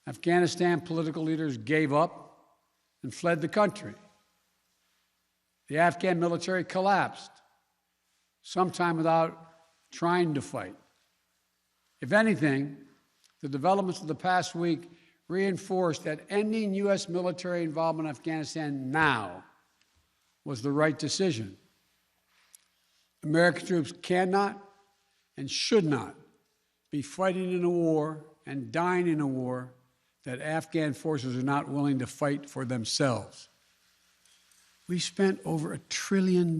Afghanistan political leaders gave up and fled the country. The Afghan military collapsed, sometime without trying to fight. If anything, the developments of the past week reinforced that ending U.S. military involvement in Afghanistan now was the right decision. American troops cannot and should not be fighting in a war and dying in a war that Afghan forces are not willing to fight for themselves. We spent over $1 trillion.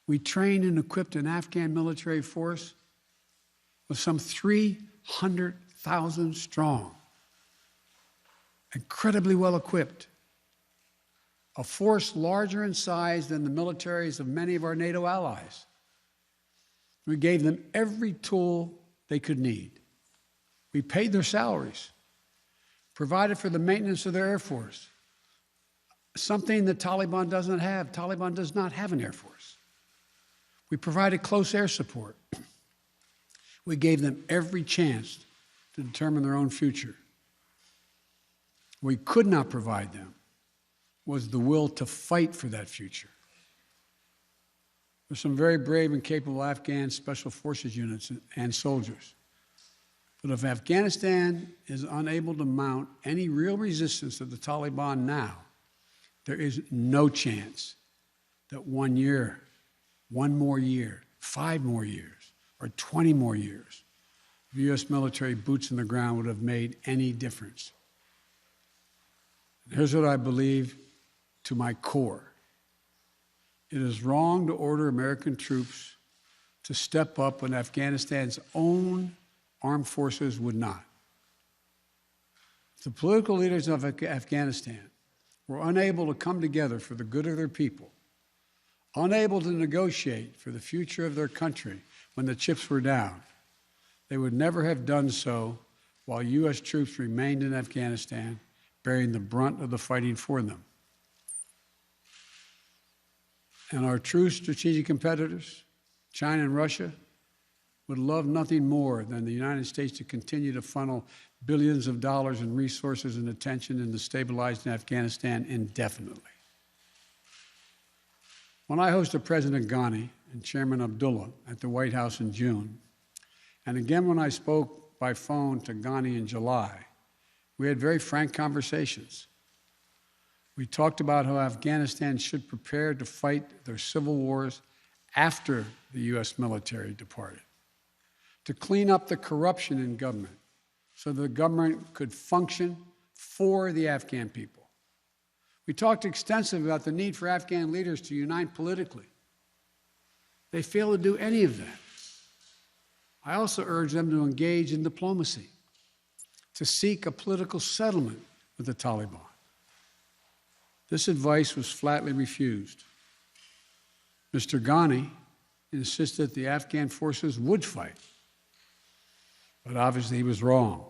We trained and equipped an Afghan military force with some 300,000 strong, incredibly well equipped, a force larger in size than the militaries of many of our NATO allies. We gave them every tool they could need. We paid their salaries, provided for the maintenance of their Air Force, something the Taliban doesn't have. Taliban does not have an Air Force. We provided close air support. We gave them every chance to determine their own future. We could not provide them was the will to fight for that future. There's some very brave and capable Afghan special forces units and soldiers. But if Afghanistan is unable to mount any real resistance to the Taliban now, there is no chance that 1 year, 1 more year, 5 more years, or 20 more years of U.S. military boots on the ground would have made any difference. And here's what I believe to my core. It is wrong to order American troops to step up when Afghanistan's own armed forces would not. If the political leaders of Afghanistan were unable to come together for the good of their people, unable to negotiate for the future of their country when the chips were down, they would never have done so while U.S. troops remained in Afghanistan, bearing the brunt of the fighting for them. And our true strategic competitors, China and Russia, would love nothing more than the United States to continue to funnel billions of dollars in resources and attention into stabilizing Afghanistan indefinitely. When I hosted President Ghani and Chairman Abdullah at the White House in June, and again when I spoke by phone to Ghani in July, we had very frank conversations. We talked about how Afghanistan should prepare to fight their civil wars after the U.S. military departed, to clean up the corruption in government so the government could function for the Afghan people. We talked extensively about the need for Afghan leaders to unite politically. They failed to do any of that. I also urged them to engage in diplomacy, to seek a political settlement with the Taliban. This advice was flatly refused. Mr. Ghani insisted the Afghan forces would fight, but obviously he was wrong.